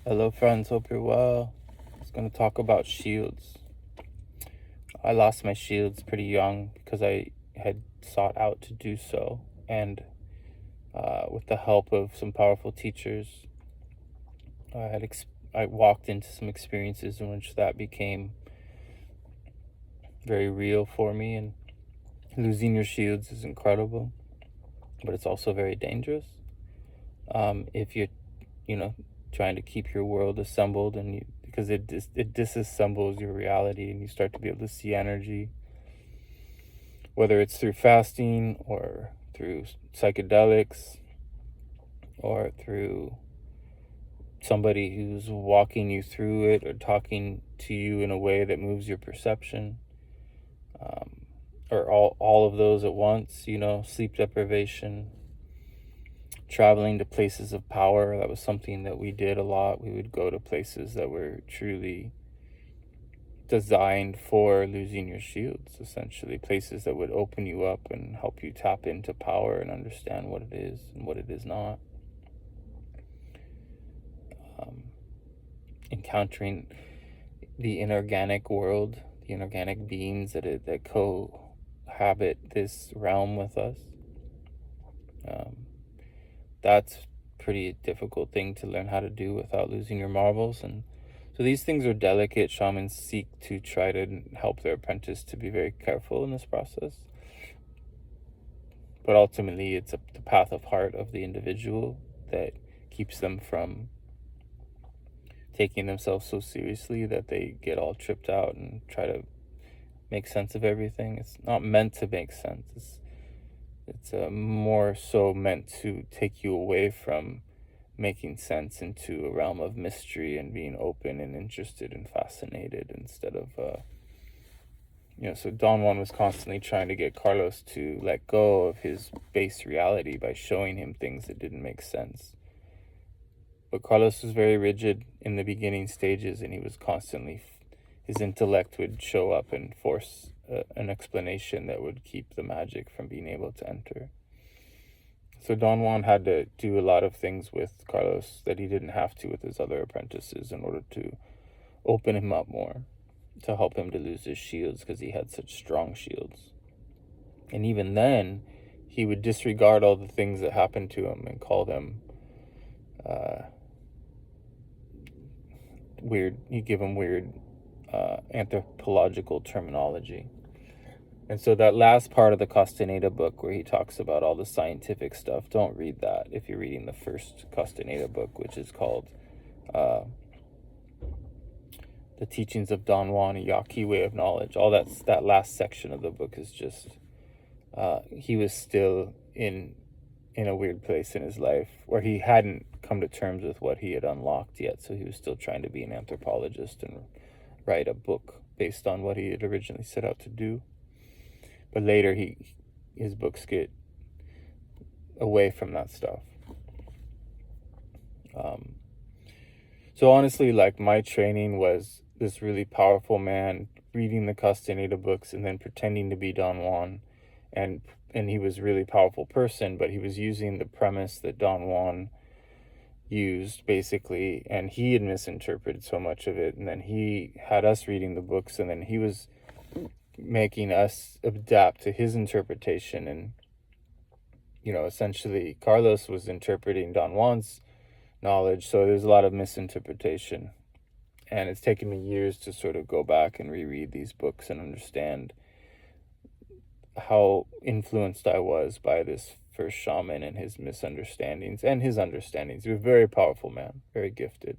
Hello, friends. Hope you're well. I was going to talk about shields. I lost my shields pretty young because I had sought out to do so. And with the help of some powerful teachers, I walked into some experiences in which that became very real for me. And losing your shields is incredible, but it's also very dangerous. If you're, you know, trying to keep your world assembled because it disassembles your reality and you start to be able to see energy, whether it's through fasting or through psychedelics or through somebody who's walking you through it or talking to you in a way that moves your perception, or all of those at once, sleep deprivation, traveling to places of power. That was something that we did a lot. We would go to places that were truly designed for losing your shields, essentially places that would open you up and help you tap into power and understand what it is and what it is not. Encountering the inorganic world, the inorganic beings that cohabit this realm with us. That's pretty difficult thing to learn how to do without losing your marbles. And so these things are delicate. Shamans seek to try to help their apprentice to be very careful in this process. But ultimately, it's the path of heart of the individual that keeps them from taking themselves so seriously that they get all tripped out and try to make sense of everything. It's not meant to make sense. It's more so meant to take you away from making sense into a realm of mystery and being open and interested and fascinated instead of, so Don Juan was constantly trying to get Carlos to let go of his base reality by showing him things that didn't make sense. But Carlos was very rigid in the beginning stages, and he was constantly, his intellect would show up and force an explanation that would keep the magic from being able to enter. So Don Juan had to do a lot of things with Carlos that he didn't have to with his other apprentices in order to open him up more, to help him to lose his shields because he had such strong shields. And even then, he would disregard all the things that happened to him and call them weird. He'd give him weird anthropological terminology. And so that last part of the Castaneda book where he talks about all the scientific stuff, don't read that if you're reading the first Castaneda book, which is called The Teachings of Don Juan, a Yaqui Way of Knowledge. All that last section of the book is just, he was still in a weird place in his life where he hadn't come to terms with what he had unlocked yet. So he was still trying to be an anthropologist and write a book based on what he had originally set out to do. But later his books get away from that stuff. So honestly, like, my training was this really powerful man reading the Castaneda books and then pretending to be Don Juan, and he was a really powerful person, but he was using the premise that Don Juan used, basically, and he had misinterpreted so much of it, and then he had us reading the books, and then he was making us adapt to his interpretation. And essentially Carlos was interpreting Don Juan's knowledge, so there's a lot of misinterpretation. And it's taken me years to sort of go back and reread these books and understand how influenced I was by this first shaman and his misunderstandings and his understandings. He was a very powerful man, very gifted.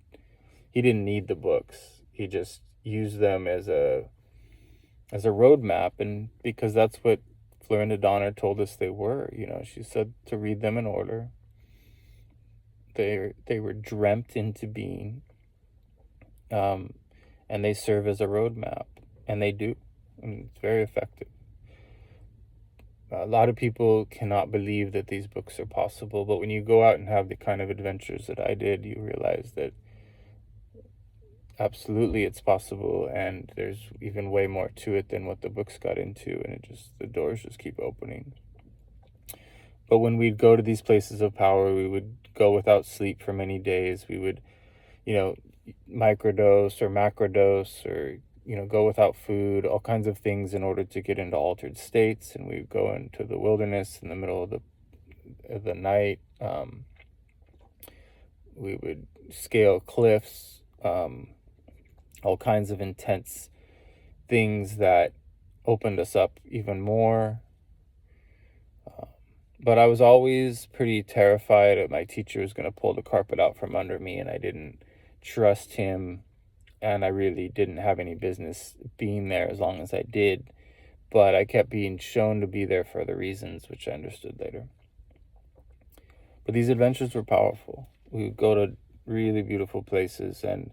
He didn't need the books. He just used them as a roadmap, and because that's what Florinda Donner told us they were. She said to read them in order. They were dreamt into being, and they serve as a roadmap, and they do, and it's very effective. A lot of people cannot believe that these books are possible, but when you go out and have the kind of adventures that I did, you realize that absolutely it's possible, and there's even way more to it than what the books got into, and the doors just keep opening. But when we'd go to these places of power, we would go without sleep for many days. We would you know, microdose or macrodose, or, go without food, all kinds of things in order to get into altered states. And we go into the wilderness in the middle of the night. We would scale cliffs, all kinds of intense things that opened us up even more. But I was always pretty terrified that my teacher was going to pull the carpet out from under me, and I didn't trust him, and I really didn't have any business being there as long as I did. But I kept being shown to be there for other reasons, which I understood later. But these adventures were powerful. We would go to really beautiful places, and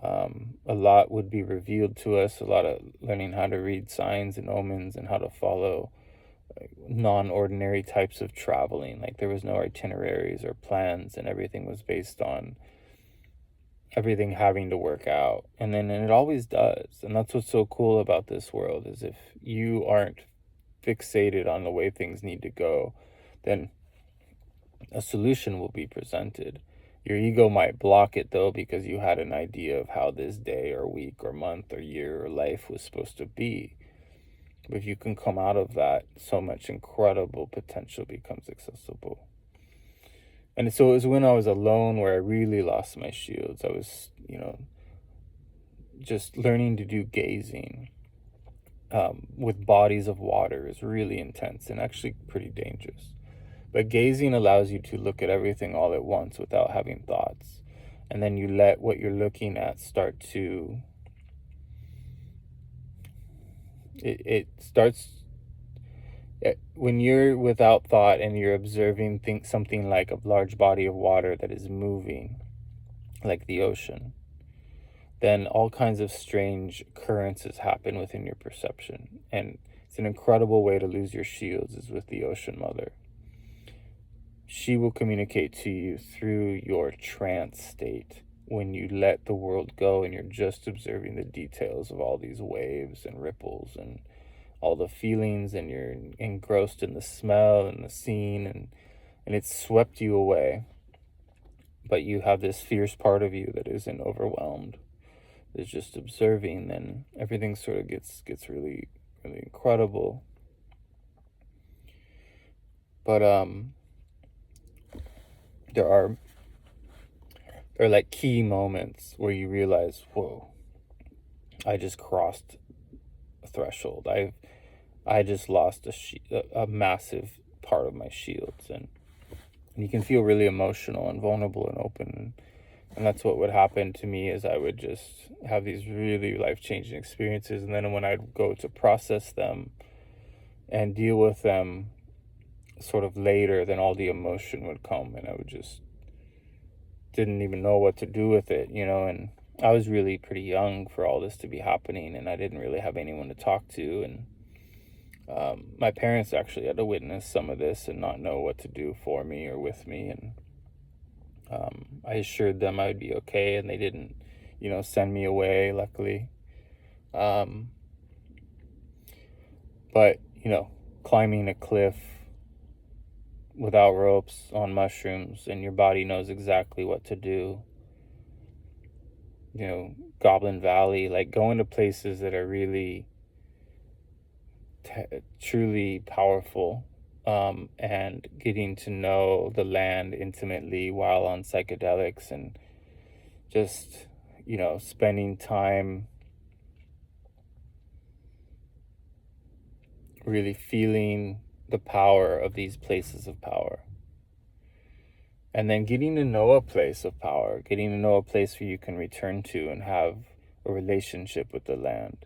a lot would be revealed to us, a lot of learning how to read signs and omens and how to follow non-ordinary types of traveling. Like, there was no itineraries or plans, and everything was based on everything having to work out. And it always does. And that's what's so cool about this world, is if you aren't fixated on the way things need to go, then a solution will be presented. Your ego might block it, though, because you had an idea of how this day or week or month or year or life was supposed to be. But if you can come out of that, so much incredible potential becomes accessible. And so it was when I was alone where I really lost my shields. I was, just learning to do gazing with bodies of water is really intense and actually pretty dangerous. But gazing allows you to look at everything all at once without having thoughts. And then you let what you're looking at start to, it starts, when you're without thought and you're observing something like a large body of water that is moving, like the ocean, then all kinds of strange occurrences happen within your perception. And it's an incredible way to lose your shields is with the ocean mother. She will communicate to you through your trance state when you let the world go and you're just observing the details of all these waves and ripples and all the feelings, and you're engrossed in the smell and the scene, and it's swept you away. But you have this fierce part of you that isn't overwhelmed, that's just observing. Then everything sort of gets really, really incredible. But there are like key moments where you realize, whoa, I just crossed a threshold. I just lost a massive part of my shields, and you can feel really emotional and vulnerable and open. And that's what would happen to me, is I would just have these really life-changing experiences, and then when I'd go to process them and deal with them sort of later, then all the emotion would come, and I would just didn't even know what to do with it, and I was really pretty young for all this to be happening, and I didn't really have anyone to talk to. And my parents actually had to witness some of this and not know what to do for me or with me. And I assured them I would be okay, and they didn't, send me away, luckily. But, climbing a cliff without ropes on mushrooms, and your body knows exactly what to do. Goblin Valley, like going to places that are really truly powerful, and getting to know the land intimately while on psychedelics, and just, spending time really feeling the power of these places of power. And then getting to know a place of power, getting to know a place where you can return to and have a relationship with the land.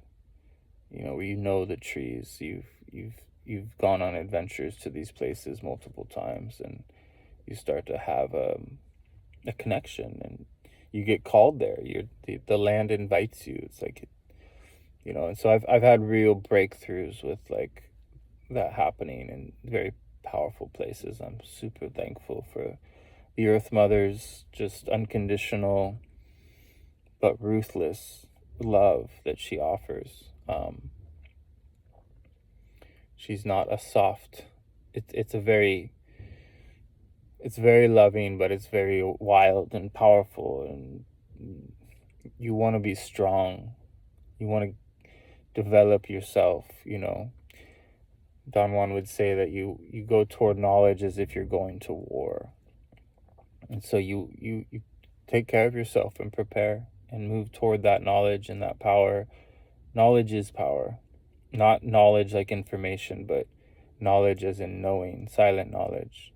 Where you know the trees, you've gone on adventures to these places multiple times, and you start to have a connection, and you get called there. The land invites you. It's like, and so I've had real breakthroughs with like that happening in very powerful places. I'm super thankful for the Earth Mother's just unconditional but ruthless love that she offers. She's not a soft. It's very loving, but it's very wild and powerful, and you want to be strong. You want to develop yourself, you know. Don Juan would say that you go toward knowledge as if you're going to war. And so you take care of yourself and prepare and move toward that knowledge and that power. Knowledge is power. Not knowledge like information, but knowledge as in knowing, silent knowledge.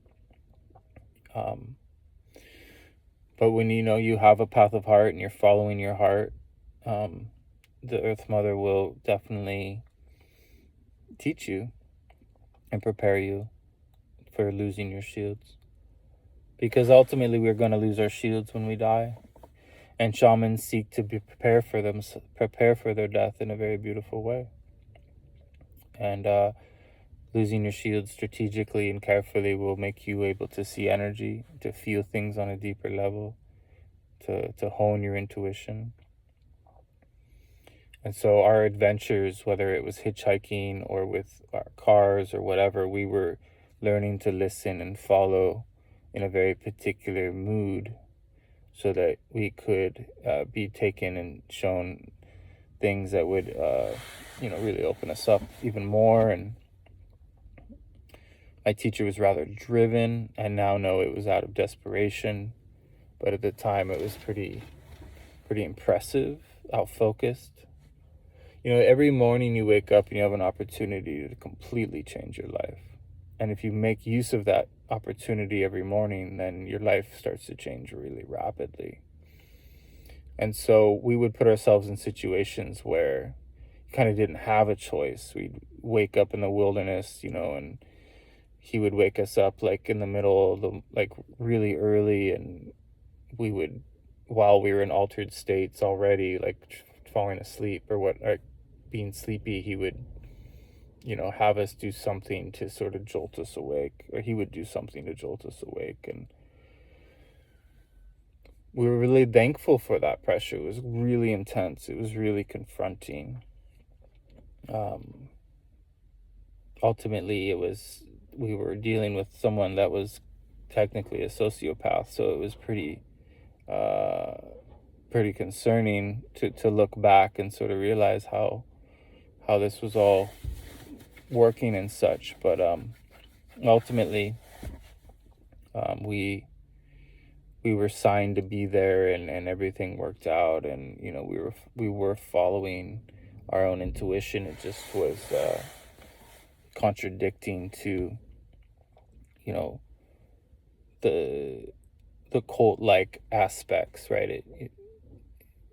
Um, but when you know you have a path of heart and you're following your heart, um, the Earth Mother will definitely teach you and prepare you for losing your shields. Because ultimately we're going to lose our shields when we die. And shamans seek to prepare for their death in a very beautiful way. And losing your shield strategically and carefully will make you able to see energy, to feel things on a deeper level, to hone your intuition. And so our adventures, whether it was hitchhiking or with our cars or whatever, we were learning to listen and follow in a very particular mood so that we could be taken and shown things that would, really open us up even more. And my teacher was rather driven. I now know it was out of desperation, but at the time it was pretty impressive, out focused. You know, every morning you wake up and you have an opportunity to completely change your life. And if you make use of that opportunity every morning, then your life starts to change really rapidly. And so we would put ourselves in situations where you kind of didn't have a choice. We'd wake up in the wilderness, and he would wake us up like in the middle of the, like really early, and we would, while we were in altered states already, like falling asleep or being sleepy, he would, have us do something to sort of jolt us awake, or he would do something to jolt us awake. And we were really thankful for that pressure. It was really intense. It was really confronting. Ultimately, we were dealing with someone that was technically a sociopath, so it was pretty concerning to look back and sort of realize how this was all working and such. But ultimately, we were signed to be there, and everything worked out, and we were following our own intuition. It just was contradicting to the cult-like aspects, right?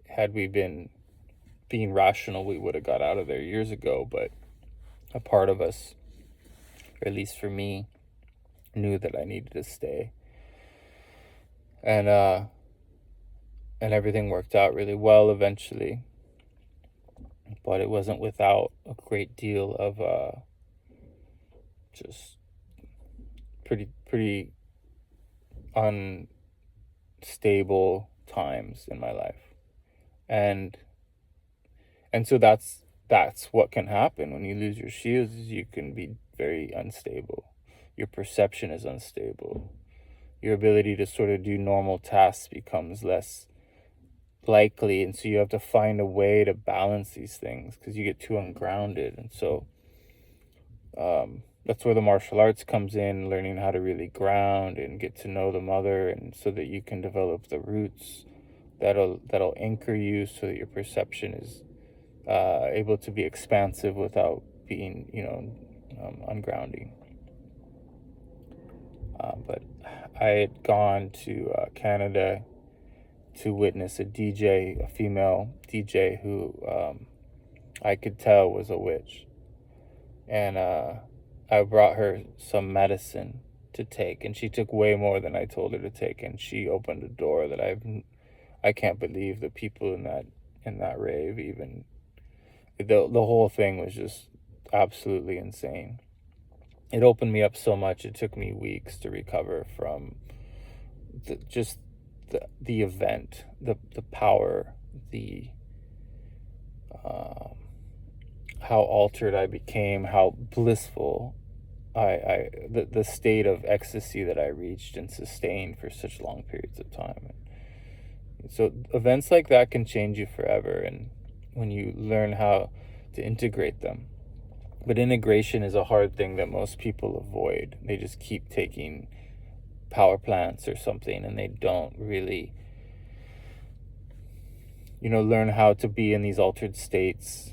Had we been being rational, we would have got out of there years ago. But a part of us, or at least for me, knew that I needed to stay. And everything worked out really well eventually. But it wasn't without a great deal of just pretty unstable times in my life. And so that's what can happen when you lose your shields, is you can be very unstable. Your perception is unstable. Your ability to sort of do normal tasks becomes less likely, and so you have to find a way to balance these things because you get too ungrounded. And so that's where the martial arts comes in, learning how to really ground and get to know the mother, and so that you can develop the roots that'll anchor you, so that your perception is able to be expansive without being ungrounding. But I had gone to Canada to witness a female DJ who I could tell was a witch. And I brought her some medicine to take, and she took way more than I told her to take, and she opened a door that I can't believe the people in that rave, even the whole thing was just absolutely insane. It opened me up so much. It took me weeks to recover from the event, the power, the how altered I became, how blissful the state of ecstasy that I reached and sustained for such long periods of time. So events like that can change you forever, and when you learn how to integrate them. But integration is a hard thing that most people avoid. They just keep taking power plants or something, and they don't really, learn how to be in these altered states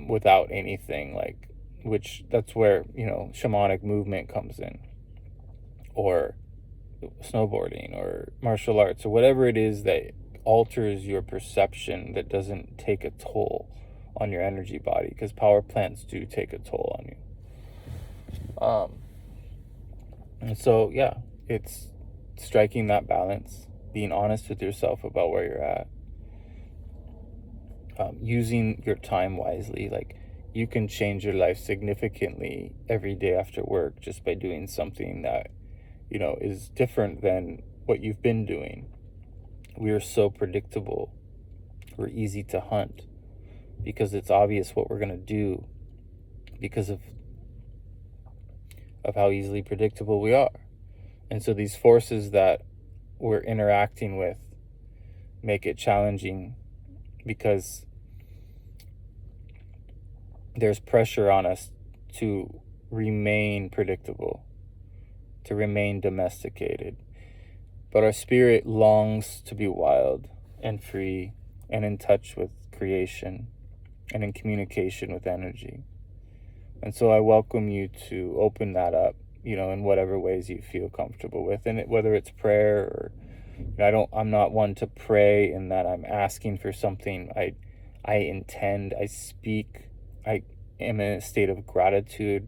without anything, like, which that's where, shamanic movement comes in, or snowboarding or martial arts or whatever it is that alters your perception, that doesn't take a toll on your energy body, because power plants do take a toll on you. And so, yeah, it's striking that balance, being honest with yourself about where you're at, using your time wisely. Like, you can change your life significantly every day after work just by doing something that, is different than what you've been doing. We are so predictable. We're easy to hunt because it's obvious what we're going to do because of how easily predictable we are. And so these forces that we're interacting with make it challenging, because there's pressure on us to remain predictable, to remain domesticated. But our spirit longs to be wild and free and in touch with creation and in communication with energy. And so I welcome you to open that up, in whatever ways you feel comfortable with. And whether it's prayer or, I'm not one to pray in that I'm asking for something. I intend, I speak, I am in a state of gratitude.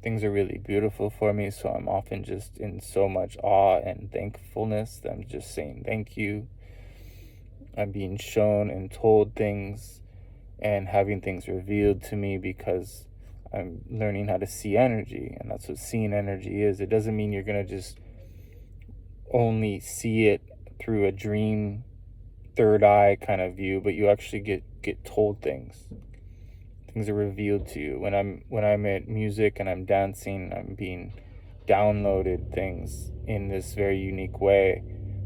Things are really beautiful for me, so I'm often just in so much awe and thankfulness that I'm just saying thank you. I'm being shown and told things and having things revealed to me because I'm learning how to see energy, and that's what seeing energy is. It doesn't mean you're going to just only see it through a dream, third eye kind of view, but you actually get told things. Things are revealed to you. When I'm at music and I'm dancing, I'm being downloaded things in this very unique way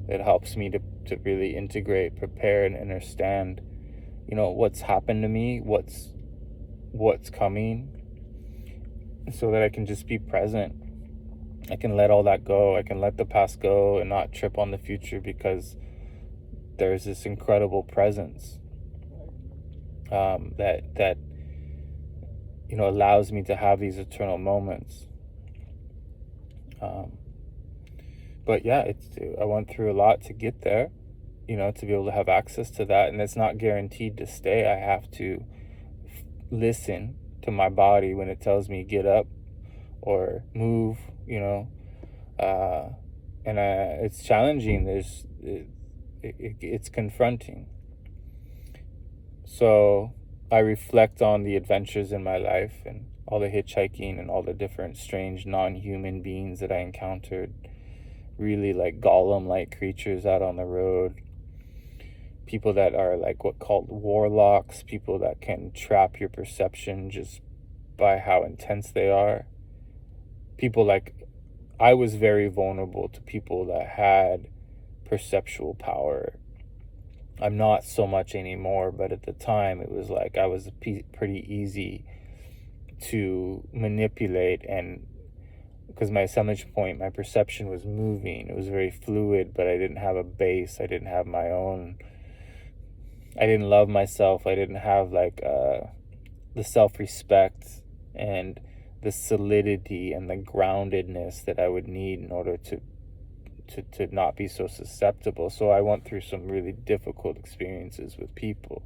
that helps me to really integrate, prepare, and understand, what's happened to me, what's coming, so that I can just be present. I can let all that go. I can let the past go and not trip on the future, because there's this incredible presence that allows me to have these eternal moments. But yeah, I went through a lot to get there, to be able to have access to that, and it's not guaranteed to stay. I have to listen to my body when it tells me get up or move, and it's challenging. It's confronting. So I reflect on the adventures in my life and all the hitchhiking and all the different strange non-human beings that I encountered, really like golem-like creatures out on the road, people that are like what called warlocks, people that can trap your perception just by how intense they are. People like, I was very vulnerable to people that had perceptual power. I'm not so much anymore, but at the time it was like I was pretty easy to manipulate, and because my assemblage point, my perception was moving. It was very fluid, but I didn't have a base. I didn't have my own. I didn't love myself. I didn't have like the self-respect and the solidity and the groundedness that I would need in order to not be so susceptible. So I went through some really difficult experiences with people.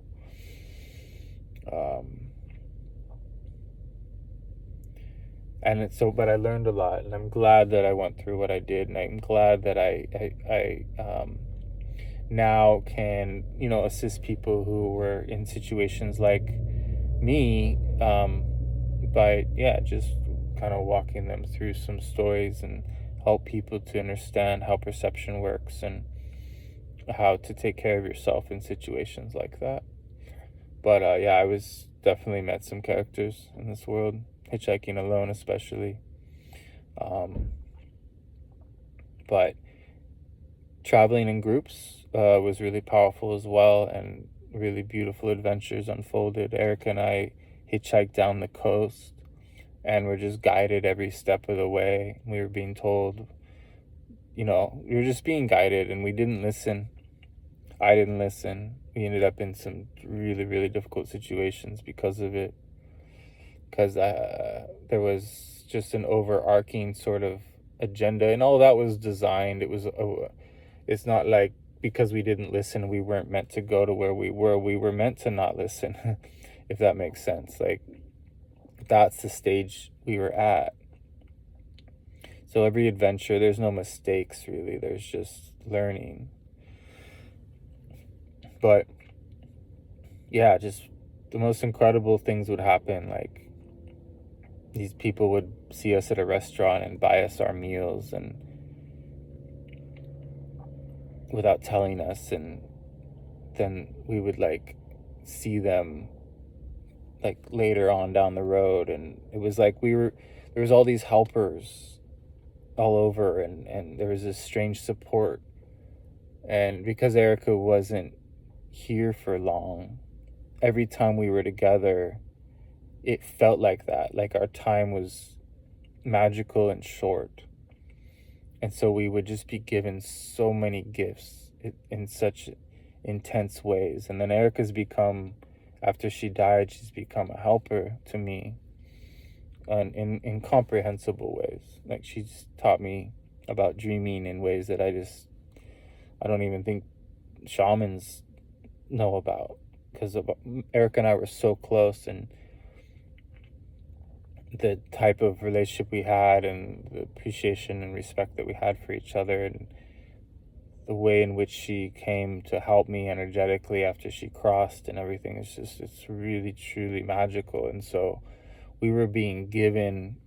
But I learned a lot, and I'm glad that I went through what I did, and I'm glad that I now can, assist people who were in situations like me, by, just kind of walking them through some stories and help people to understand how perception works and how to take care of yourself in situations like that. But I was definitely met some characters in this world, hitchhiking alone especially. But traveling in groups was really powerful as well, and really beautiful adventures unfolded. Erica and I hitchhiked down the coast, and were just guided every step of the way. We were being told, we were just being guided, and we didn't listen. I didn't listen. We ended up in some really, really difficult situations because of it. Because there was just an overarching sort of agenda, and all that was designed. It's not like because we didn't listen, we weren't meant to go to where we were. We were meant to not listen, if that makes sense. Like, that's the stage we were at. So every adventure, there's no mistakes really. There's just learning. But yeah, just the most incredible things would happen. Like, these people would see us at a restaurant and buy us our meals, and without telling us, and then we would like see them like later on down the road, and it was like there was all these helpers all over, and there was this strange support. And because Erica wasn't here for long, every time we were together, it felt like that, like our time was magical and short. And so we would just be given so many gifts in such intense ways. And then Erica's become, after she died, she's become a helper to me, and in incomprehensible ways. Like, she's taught me about dreaming in ways that I don't even think shamans know about, because Erica and I were so close, and the type of relationship we had, and the appreciation and respect that we had for each other, and the way in which she came to help me energetically after she crossed and everything, it's really truly magical. And so we were being given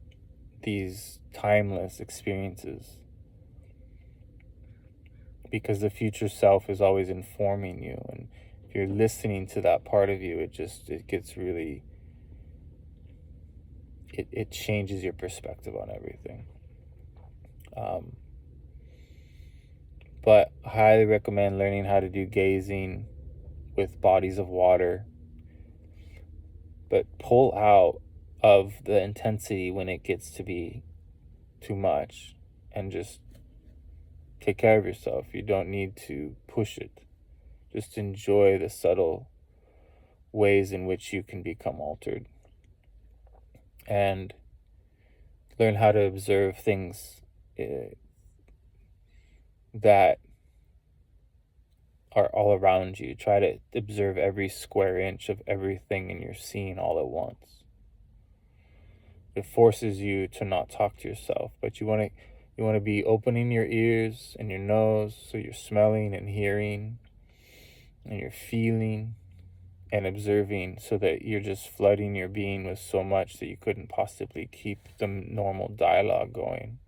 these timeless experiences, because the future self is always informing you, and if you're listening to that part of you, it gets really, it changes your perspective on everything. But I highly recommend learning how to do gazing with bodies of water, but pull out of the intensity when it gets to be too much, and just take care of yourself. You don't need to push it. Just enjoy the subtle ways in which you can become altered, and learn how to observe things that are all around you. Try to observe every square inch of everything, and you're seeing all at once. It forces you to not talk to yourself, but you want to be opening your ears and your nose, so you're smelling and hearing, and you're feeling and observing, so that you're just flooding your being with so much that you couldn't possibly keep the normal dialogue going.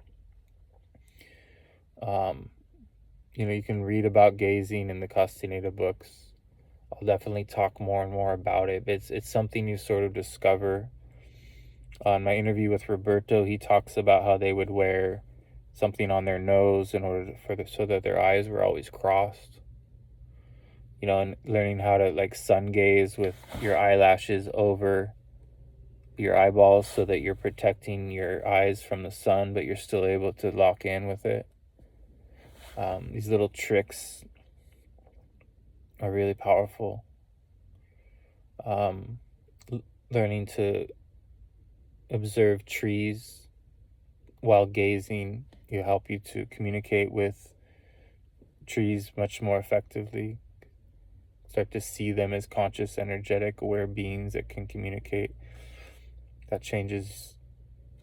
You can read about gazing in the Castaneda books. I'll definitely talk more and more about it. It's something you sort of discover. On my interview with Roberto, he talks about how they would wear something on their nose in order so that their eyes were always crossed. And learning how to like sun gaze with your eyelashes over your eyeballs, so that you're protecting your eyes from the sun, but you're still able to lock in with it. These little tricks are really powerful. Learning to observe trees while gazing will help you to communicate with trees much more effectively. Start to see them as conscious, energetic, aware beings that can communicate. That changes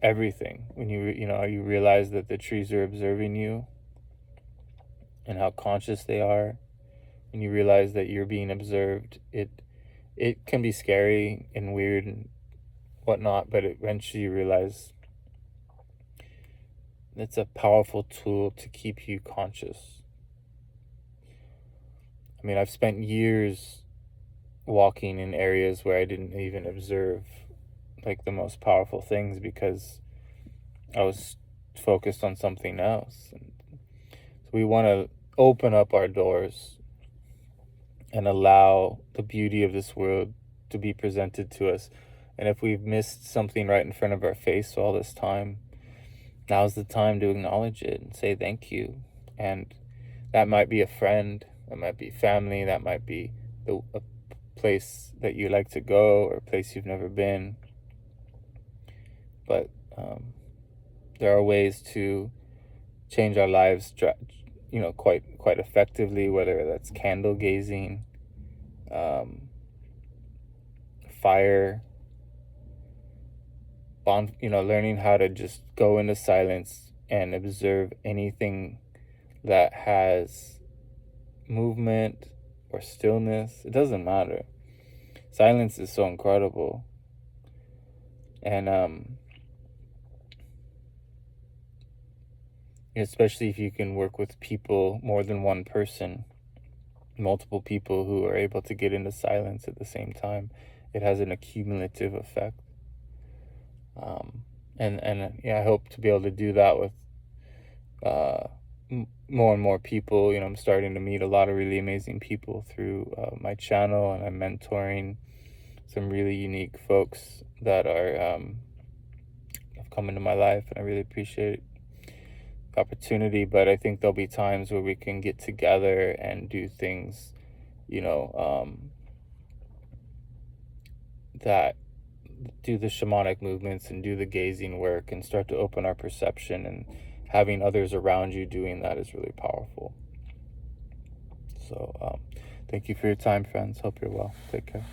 everything when you realize that the trees are observing you and how conscious they are. When you realize that you're being observed, it can be scary and weird and whatnot, but eventually you realize it's a powerful tool to keep you conscious. I mean, I've spent years walking in areas where I didn't even observe like the most powerful things, because I was focused on something else. And so we want to open up our doors and allow the beauty of this world to be presented to us. And if we've missed something right in front of our face all this time, now's the time to acknowledge it and say thank you. And that might be a friend, that might be family, that might be a place that you like to go or a place you've never been. But there are ways to change our lives, quite effectively, whether that's candle gazing, fire, learning how to just go into silence and observe anything that has movement or stillness. It doesn't matter. Silence is so incredible. And especially if you can work with people, more than one person, multiple people who are able to get into silence at the same time, it has an accumulative effect. And yeah, I hope to be able to do that with more and more people. I'm starting to meet a lot of really amazing people through my channel, and I'm mentoring some really unique folks that are have come into my life, and I really appreciate the opportunity. But I think there'll be times where we can get together and do things, that do the shamanic movements and do the gazing work and start to open our perception, and having others around you doing that is really powerful. So thank you for your time, friends. Hope you're well. Take care.